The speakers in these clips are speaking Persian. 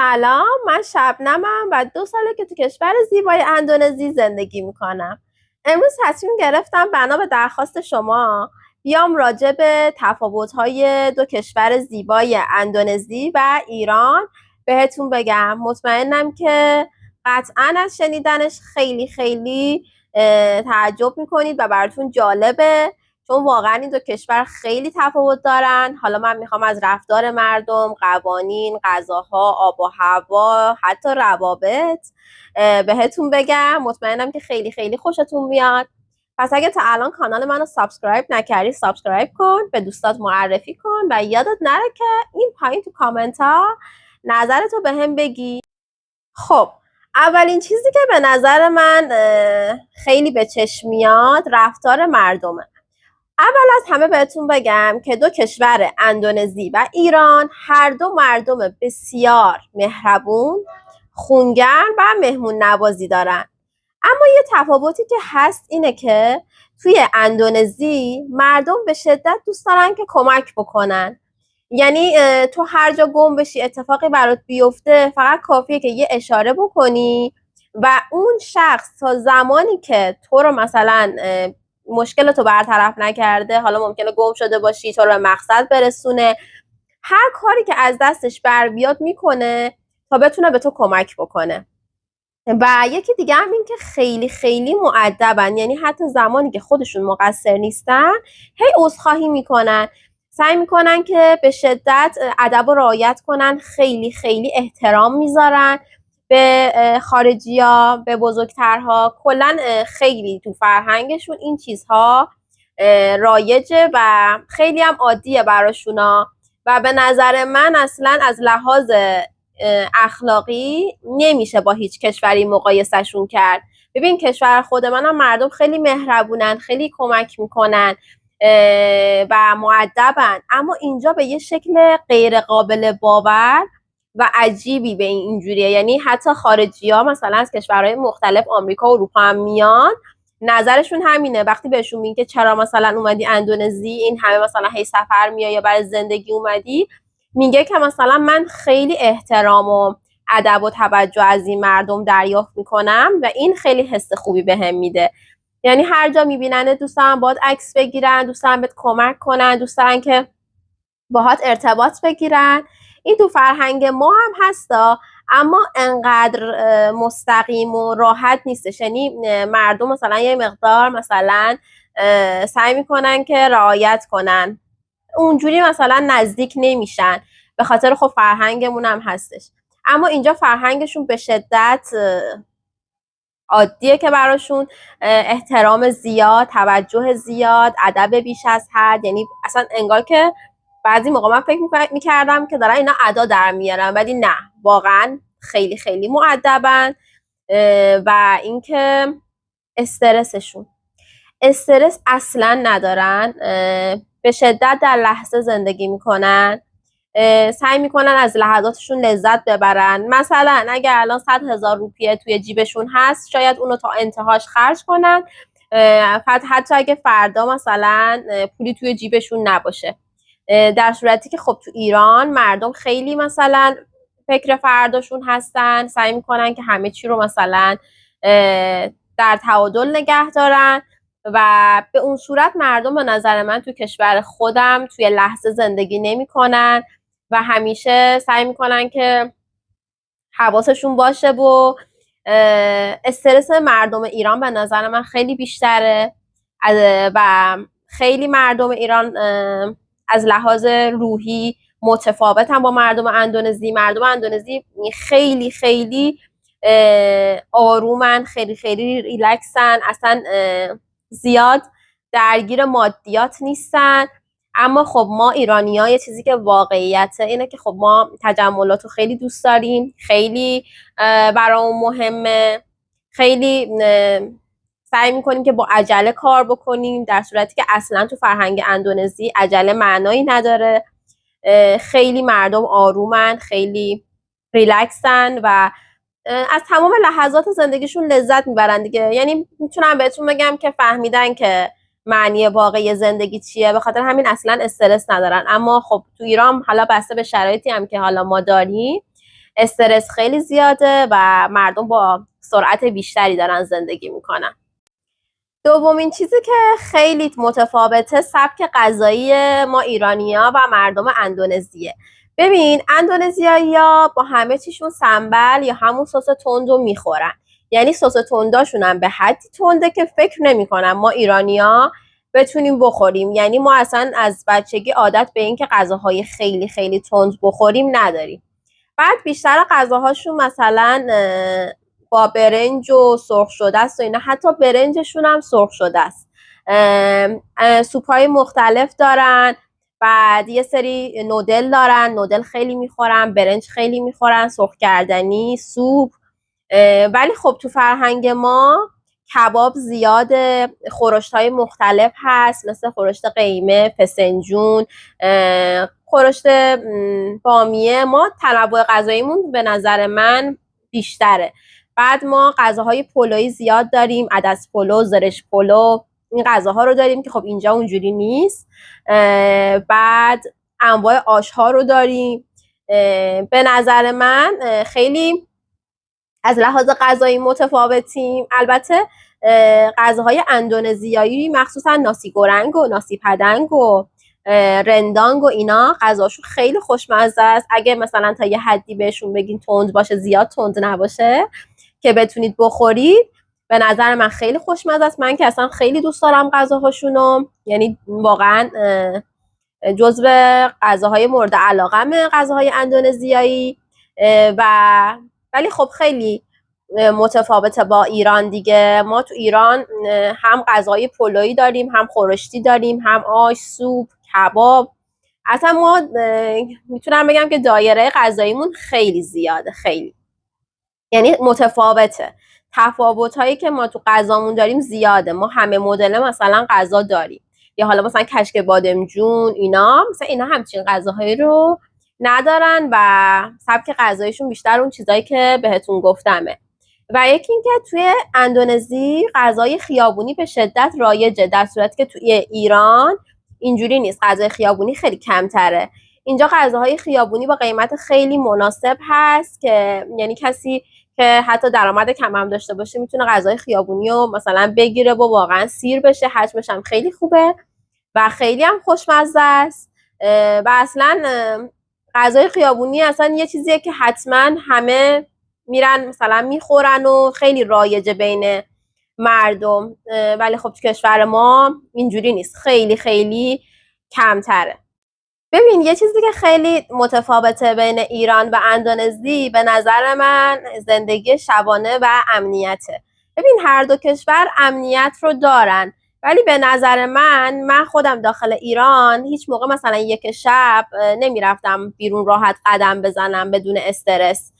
سلام، من شبنمم و 2 ساله که تو کشور زیبای اندونزی زندگی میکنم. امروز تصمیم گرفتم بنا به درخواست شما بیام راجع به تفاوت‌های 2 کشور زیبای اندونزی و ایران بهتون بگم. مطمئنم که قطعاً از شنیدنش خیلی خیلی تعجب میکنید و براتون جالبه، چون واقعا این 2 کشور خیلی تفاوت دارن. حالا من میخوام از رفتار مردم، قوانین، غذاها، آب و هوا، حتی روابط بهتون بگم. مطمئنم که خیلی خیلی خوشتون میاد. پس اگه تا الان کانال منو سابسکرایب نکردی سابسکرایب کن، به دوستات معرفی کن و یادت نره که این پایین تو کامنت ها نظرتو به هم بگی. خب اولین چیزی که به نظر من خیلی به چشم میاد رفتار مردمه. اول از همه بهتون بگم که 2 کشور اندونزی و ایران هر دو مردم بسیار مهربون، خونگرم و مهمون نوازی دارن. اما یه تفاوتی که هست اینه که توی اندونزی مردم به شدت دوست دارن که کمک بکنن. یعنی تو هر جا گم بشی، اتفاقی برات بیفته، فقط کافیه که یه اشاره بکنی و اون شخص تا زمانی که تو رو مثلا مشکلتو برطرف نکرده، حالا ممکنه گم شده باشی، تو رو به مقصد برسونه، هر کاری که از دستش بر بیاد میکنه تا بتونه به تو کمک بکنه. و یکی دیگه هم این که خیلی خیلی مؤدبن، یعنی حتی زمانی که خودشون مقصر نیستن هی عذرخواهی میکنن، سعی میکنن که به شدت ادب و رعایت کنن، خیلی خیلی احترام میذارن به خارجی‌ها، به بزرگترها. کلا خیلی تو فرهنگشون این چیزها رایجه و خیلی هم عادیه براشونا و به نظر من اصلا از لحاظ اخلاقی نمیشه با هیچ کشوری مقایسهشون کرد. ببین کشور خود منم مردم خیلی مهربونن، خیلی کمک میکنن و مؤدبن، اما اینجا به یه شکل غیر قابل باور و عجیبی به اینجوریه. یعنی حتی خارجی ها مثلا از کشورهای مختلف آمریکا و اروپا هم میان، نظرشون همینه. وقتی بهشون میگه چرا مثلا اومدی اندونزی، این همه مثلا هی سفر میای یا برای زندگی اومدی، میگه که مثلا من خیلی احترام و ادب و توجه از این مردم دریافت میکنم و این خیلی حس خوبی بهم میده. یعنی هر جا میبینن دوست دارن باهات عکس بگیرن، دوست دارن بهت کمک کنن، دوست دارن که باهات ارتباط بگیرن. این تو فرهنگ ما هم هستا، اما انقدر مستقیم و راحت نیستش. یعنی مردم مثلا یه مقدار مثلا سعی میکنن که رعایت کنن، اونجوری مثلا نزدیک نمیشن، به خاطر خب فرهنگمون هم هستش. اما اینجا فرهنگشون به شدت عادیه که براشون احترام زیاد، توجه زیاد، ادب بیش از حد. یعنی اصلا انگار که بعضی موقع من فکر میکردم که دارن اینا ادا در میارن، ولی نه، واقعا خیلی خیلی مؤدبن. و اینکه استرس اصلا ندارن، به شدت در لحظه زندگی میکنن، سعی میکنن از لحظاتشون لذت ببرن. مثلا اگر الان 100,000 روپیه توی جیبشون هست، شاید اونو تا انتهاش خرج کنن، حتی اگه فردا مثلا پولی توی جیبشون نباشه. در صورتی که خب تو ایران مردم خیلی مثلا فکر فرداشون هستن، سعی میکنن که همه چی رو مثلا در تعادل نگه دارن و به اون صورت مردم به نظر من تو کشور خودم توی لحظه زندگی نمیکنن و همیشه سعی میکنن که حواسشون باشه. و استرس مردم ایران به نظر من خیلی بیشتره و خیلی مردم ایران از لحاظ روحی متفاوتن با مردم اندونزی. مردم اندونزی خیلی خیلی آرومن، خیلی خیلی ریلکسن، اصلا زیاد درگیر مادیات نیستن. اما خب ما ایرانی‌ها یه چیزی که واقعیته اینه که خب ما تجملات رو خیلی دوست داریم، خیلی برامون مهمه، خیلی سعی میکنیم که با عجله کار بکنیم، در صورتی که اصلا تو فرهنگ اندونزی عجله معنایی نداره. خیلی مردم آرومن، خیلی ریلکسن و از تمام لحظات زندگیشون لذت میبرن دیگه. یعنی میتونم بهتون بگم که فهمیدن که معنی واقعی زندگی چیه، به خاطر همین اصلا استرس ندارن. اما خب تو ایران حالا بسته به شرایطی هم که حالا ما داریم، استرس خیلی زیاده و مردم با سرعت بیشتری دارن زندگی میکنن. دومین چیزی که خیلی متفاوته سبک غذایی ما ایرانی‌ها و مردم اندونزیه. ببین اندونزیایی‌ها با همه چیشون سنبل یا همون سس تند رو میخورن، یعنی سس تنداشون هم به حدی تنده که فکر نمی‌کنم ما ایرانی‌ها بتونیم بخوریم. یعنی ما اصلا از بچگی عادت به این که غذاهای خیلی خیلی تند بخوریم نداریم. بعد بیشتر غذاهاشون مثلا با برنج و سرخ شده است و اینا، حتی برنجشون هم سرخ شده است. سوپای مختلف دارن، بعد یه سری نودل دارن، نودل خیلی میخورن، برنج خیلی میخورن، سرخ کردنی، سوپ. ولی خب تو فرهنگ ما کباب زیاده، خورشت‌های مختلف هست مثل خورشت قیمه، فسنجون، خورشت بامیه. ما تنوع غذاییمون به نظر من بیشتره. بعد ما غذاهای پلویی زیاد داریم، عدس پلو، زرش پلو، این غذاها رو داریم که خب اینجا اونجوری نیست. بعد انواع آش‌ها رو داریم. به نظر من خیلی از لحاظ غذایی متفاوتیم. البته غذاهای اندونزیایی مخصوصا ناسی گورنگ و ناسی پدنگ و رندانگ و اینا غذاشون خیلی خوشمزه است. اگه مثلا تا یه حدی بهشون بگین تند باشه، زیاد تند نباشه که بتونید بخورید، به نظر من خیلی خوشمزه است. من که اصلا خیلی دوست دارم غذاهاشونو، یعنی واقعا جزو غذاهای مورد علاقمه غذاهای اندونزیایی. ولی خب خیلی متفاوته با ایران دیگه. ما تو ایران هم غذای پلویی داریم، هم خورشتی داریم، هم آش، سوپ، کباب. اصلا ما میتونم بگم که دایره غذاییمون خیلی زیاده، خیلی، یعنی متفاوته. تفاوت‌هایی که ما تو غذامون داریم زیاده. ما همه مدل مثلا غذا داریم، یا حالا مثلا کشک بادمجون اینا، مثلا اینا همچین غذاهایی رو ندارن و سبک غذاییشون بیشتر اون چیزایی که بهتون گفتمه. و یکی این که توی اندونزی غذای خیابونی به شدت رایجه، در صورتی که توی ایران اینجوری نیست. غذای خیابونی خیلی کمتره. اینجا غذاهای خیابونی با قیمت خیلی مناسب هست که یعنی کسی که حتی درآمد کم هم داشته باشه میتونه غذای خیابونی رو مثلا بگیره و واقعا سیر بشه. حجمش هم خیلی خوبه و خیلی هم خوشمزه است. و اصلا غذای خیابونی اصلا یه چیزیه که حتما همه میرن مثلا میخورن و خیلی رایجه بین مردم. ولی خب تو کشور ما اینجوری نیست، خیلی خیلی کمتره. ببین یه چیزی که خیلی متفاوته بین ایران و اندونزی به نظر من زندگی شبانه و امنیته. ببین هر دو کشور امنیت رو دارن، ولی به نظر من خودم داخل ایران هیچ موقع مثلا یک شب نمیرفتم بیرون راحت قدم بزنم بدون استرس.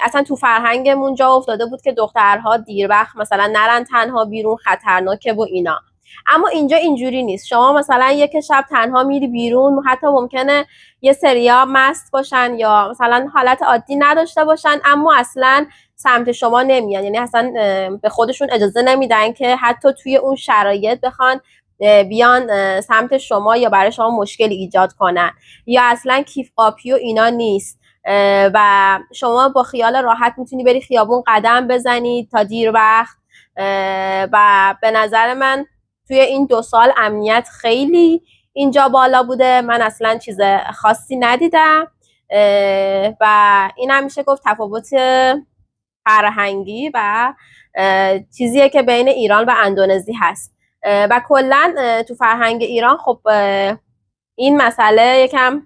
اصلا تو فرهنگمون جا افتاده بود که دخترها دیر وقت مثلا نرن تنها بیرون، خطرناکه و اینا. اما اینجا اینجوری نیست. شما مثلا یک شب تنها میری بیرون، حتی ممکنه یه سریا مست باشن یا مثلا حالت عادی نداشته باشن، اما اصلا سمت شما نمیان. یعنی اصلا به خودشون اجازه نمیدن که حتی توی اون شرایط بخوان بیان سمت شما یا برای شما مشکلی ایجاد کنن، یا اصلا کیف قاپی و اینا نیست و شما با خیال راحت میتونی بری خیابون قدم بزنی تا دیر وقت. و به نظر من توی این 2 سال امنیت خیلی اینجا بالا بوده. من اصلا چیز خاصی ندیدم و این هم میشه گفت تفاوت فرهنگی و چیزیه که بین ایران و اندونزی هست. و کلا تو فرهنگ ایران خب این مسئله یکم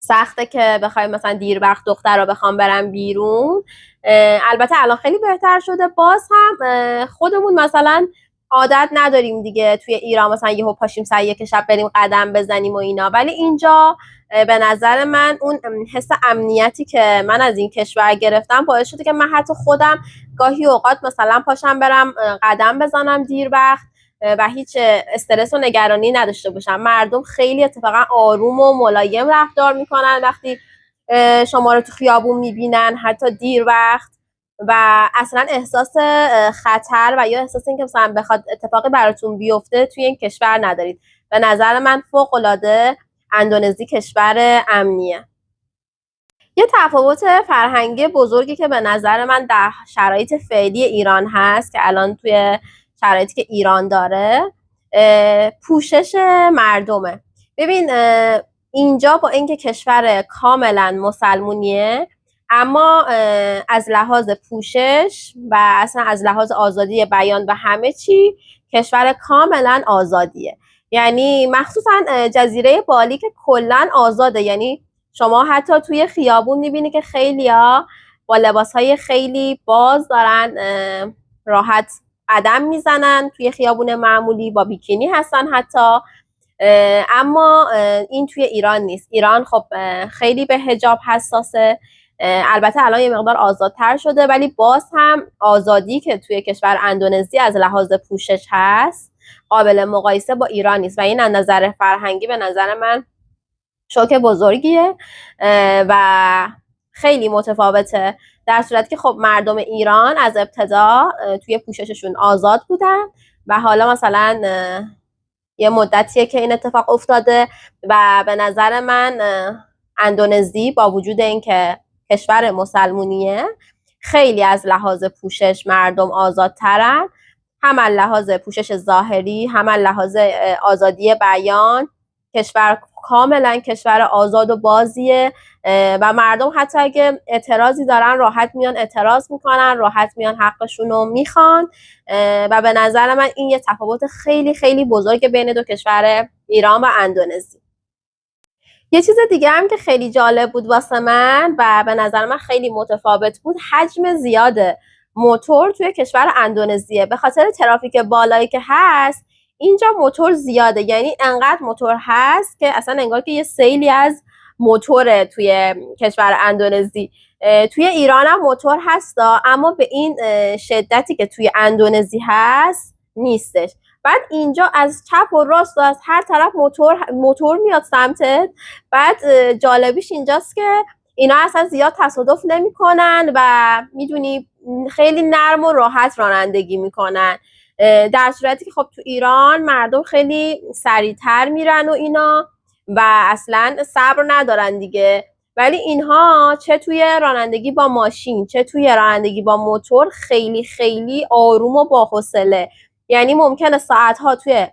سخته که بخوایم مثلا دیر وقت دختر رو بخوام برم بیرون. البته الان خیلی بهتر شده. باز هم خودمون مثلا عادت نداریم دیگه توی ایران مثلا یهو پاشیم سر یک شب بریم قدم بزنیم و اینا، ولی اینجا به نظر من اون حس امنیتی که من از این کشور گرفتم باعث شده که من حتی خودم گاهی اوقات مثلا پاشم برم قدم بزنم دیر وقت و هیچ استرس و نگرانی نداشته باشم. مردم خیلی اتفاقا آروم و ملایم رفتار میکنن وقتی شما رو تو خیابون میبینن، حتی دیر وقت، و اصلا احساس خطر و یا احساس اینکه مثلا بخواد اتفاقی براتون بیفته توی این کشور ندارید. به نظر من فوق العاده اندونزی کشور امنیه. یه تفاوت فرهنگی بزرگی که به نظر من در شرایط فعلی ایران هست که الان توی شرایطی که ایران داره پوشش مردمه. ببین اینجا با اینکه کشور کاملا مسلمونیه، اما از لحاظ پوشش و اصلا از لحاظ آزادی بیان و همه چی کشور کاملا آزادیه. یعنی مخصوصا جزیره بالی که کلا آزاده، یعنی شما حتی توی خیابون میبینی که خیلیا با لباسهای خیلی باز دارن راحت قدم میزنن توی خیابون معمولی، با بیکینی هستن حتی. اما این توی ایران نیست. ایران خب خیلی به حجاب حساسه. البته الان یه مقدار آزادتر شده، ولی باز هم آزادی که توی کشور اندونزی از لحاظ پوشش هست قابل مقایسه با ایران نیست و این از نظر فرهنگی به نظر من شوک بزرگیه و خیلی متفاوته. در صورتی که خب مردم ایران از ابتدا توی پوشششون آزاد بودن و حالا مثلا یه مدتیه که این اتفاق افتاده و به نظر من اندونزی با وجود اینکه کشور مسلمونیه خیلی از لحاظ پوشش مردم آزادترن، هم از لحاظ پوشش ظاهری هم از لحاظ آزادی بیان. کشور کاملا کشور آزاد و بازیه و مردم حتی اگه اعتراضی دارن راحت میان اعتراض میکنن، راحت میان حقشون رو میخوان و به نظر من این یه تفاوت خیلی خیلی بزرگ بین دو کشور ایران و اندونزی. یه چیز دیگه هم که خیلی جالب بود واسه من و به نظر من خیلی متفاوت بود، حجم زیاد موتور توی کشور اندونزیه. به خاطر ترافیک بالایی که هست اینجا موتور زیاده، یعنی انقدر موتور هست که اصلا انگار که یه سیلی از موتوره توی کشور اندونزی. توی ایران هم موتور هستا، اما به این شدتی که توی اندونزی هست نیستش. بعد اینجا از چپ و راست و از هر طرف موتور میاد سمتت. بعد جالبیش اینجاست که اینا اصلا زیاد تصادف نمیکنن و میدونی خیلی نرم و راحت رانندگی میکنن، در صورتی که خب تو ایران مردم خیلی سریعتر میرن و اینا و اصلا صبر ندارن دیگه. ولی اینها چه توی رانندگی با ماشین چه توی رانندگی با موتور خیلی خیلی آروم و با حوصله، یعنی ممکنه ساعتها توی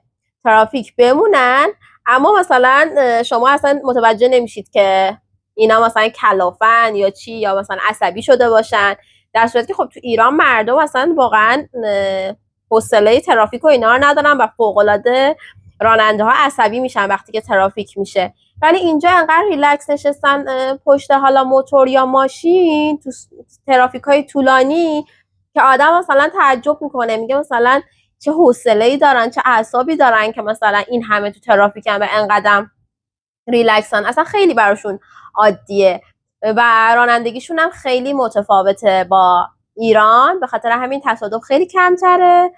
ترافیک بمونن اما مثلا شما اصلا متوجه نمیشید که اینا مثلا کلافن یا چی یا مثلا عصبی شده باشن، در صورتی که خب تو ایران مردم اصلا واقعا حوصله ترافیک و اینا رو ندارن و فوق‌العاده راننده ها عصبی میشن وقتی که ترافیک میشه. ولی اینجا انقدر ریلکس نشستن پشت حالا موتور یا ماشین تو ترافیک های طولانی که آدم مثلا تعجب میکنه، میگه مثلا چه حوصله‌ای دارن، چه اعصابی دارن که مثلا این همه تو ترافیکن و انقدر ریلکسن. اصلا خیلی براشون عادیه و رانندگیشون هم خیلی متفاوته با ایران، به خاطر همین تصادف خیلی کمتره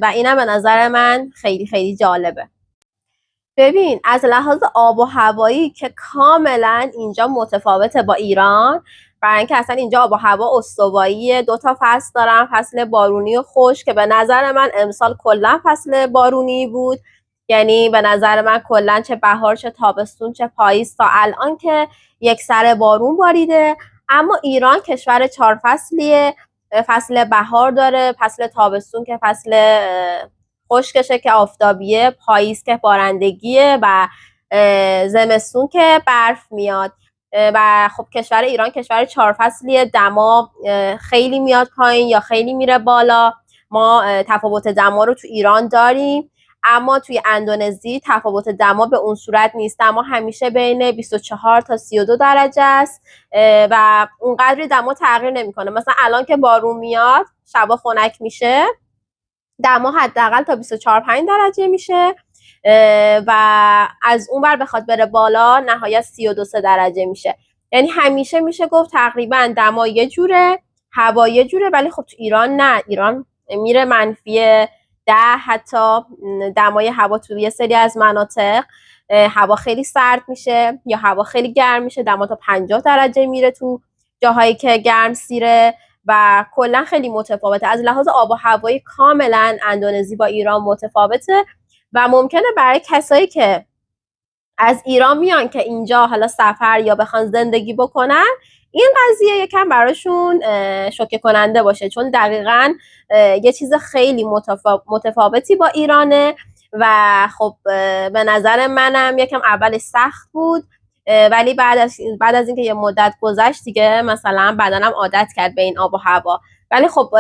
و اینم به نظر من خیلی خیلی جالبه. ببین از لحاظ آب و هوایی که کاملا اینجا متفاوته با ایران، برای اینکه اصلا اینجا آب و هوا استواییه، 2 تا فصل دارن، فصل بارونی و خشک که به نظر من امسال کلا فصل بارونی بود. یعنی به نظر من کلا چه بهار چه تابستون چه پاییز تا الان که یک سر بارون باریده. اما ایران کشور 4 فصلیه، فصل بهار داره، فصل تابستون که فصل خشکشه که آفتابیه، پاییز که بارندگیه و زمستون که برف میاد. و خب کشور ایران کشور 4 فصلیه، دما خیلی میاد پایین یا خیلی میره بالا. ما تفاوت دما رو تو ایران داریم اما توی اندونزی تفاوت دما به اون صورت نیست، دما همیشه بین 24 تا 32 درجه است و اونقدری دما تغییر نمیکنه. مثلا الان که بارون میاد شبا خنک میشه، دما حداقل تا 24-25 درجه میشه و از اون ور بخواد بره بالا نهایت 32 درجه میشه. یعنی همیشه میشه گفت تقریبا دما یه جوره هوا یه جوره، ولی خب تو ایران نه، ایران میره منفی 10 حتی دمای هوا تو یه سری از مناطق هوا خیلی سرد میشه یا هوا خیلی گرم میشه، دما تا 50 درجه میره تو جاهایی که گرم سیره و کلا خیلی متفاوته. از لحاظ آب و هوایی کاملا اندونزی با ایران متفاوته و ممکنه برای کسایی که از ایران میان که اینجا حالا سفر یا بخوان زندگی بکنن، این قضیه یکم براشون شوکه کننده باشه، چون دقیقاً یه چیز خیلی متفاوتی با ایرانه و خب به نظر منم یکم اولش سخت بود، ولی بعد از اینکه یه مدت گذشت دیگه مثلا بدنم عادت کرد به این آب و هوا. ولی خب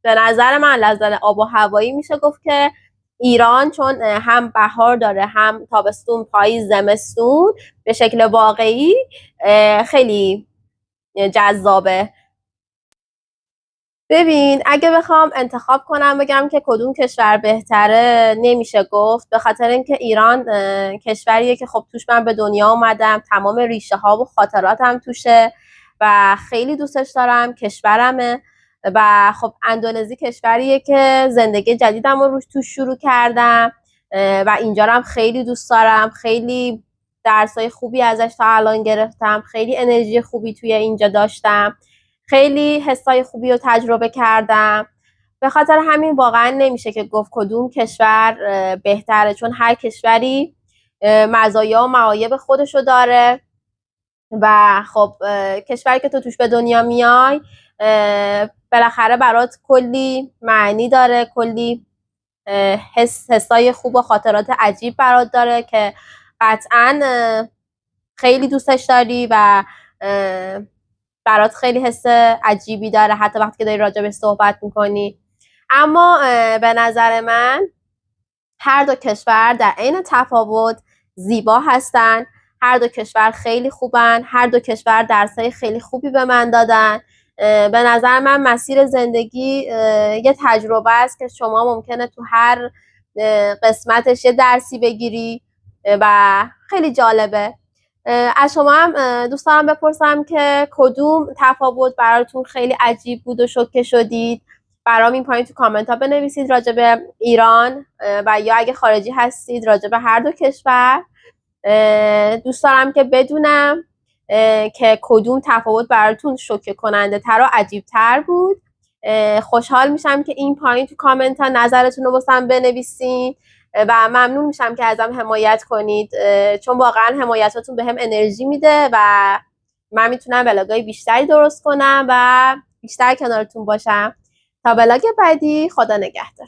به نظر من لحاظ آب و هوایی میشه گفت که ایران چون هم بهار داره، هم تابستون، پاییز، زمستون، به شکل واقعی خیلی جذابه. ببین اگه بخوام انتخاب کنم بگم که کدوم کشور بهتره، نمیشه گفت، به خاطر اینکه ایران کشوریه که خب توش من به دنیا اومدم، تمام ریشه ها و خاطراتم توشه و خیلی دوستش دارم، کشورمه. و خب اندونزی کشوریه که زندگی جدیدم رو توش شروع کردم و اینجا هم خیلی دوست دارم، خیلی درسای خوبی ازش تا الان گرفتم، خیلی انرژی خوبی توی اینجا داشتم، خیلی حسای خوبی رو تجربه کردم. به خاطر همین واقعا نمیشه که گفت کدوم کشور بهتره، چون هر کشوری مزایا و معایب خودشو داره و خب کشوری که تو توش به دنیا میای بالاخره برات کلی معنی داره، کلی حسای خوب و خاطرات عجیب برات داره که قطعا خیلی دوستش داری و برات خیلی حس عجیبی داره حتی وقتی که داری راجبش صحبت میکنی. اما به نظر من هر دو کشور در عین تفاوت زیبا هستن، هر دو کشور خیلی خوبن، هر دو کشور درسای خیلی خوبی به من دادن. به نظر من مسیر زندگی یه تجربه است که شما ممکنه تو هر قسمتش یه درسی بگیری و خیلی جالبه. از شما هم دوست دارم بپرسم که کدوم تفاوت براتون خیلی عجیب بود و شوکه شدید. برام این پایین تو کامنت ها بنویسید راجع به ایران و یا اگه خارجی هستید راجع به هر دو کشور. دوست دارم که بدونم که کدوم تفاوت براتون شوکه کننده تر و عجیب تر بود. خوشحال میشم که این پایین تو کامنت ها نظرتون رو واسم بنویسین و ممنون میشم که ازم حمایت کنید، چون واقعا حمایتاتون بهم انرژی میده و من میتونم ولاگای بیشتری درست کنم و بیشتر کنارتون باشم. تا ولاگ بعدی، خدا نگهدار.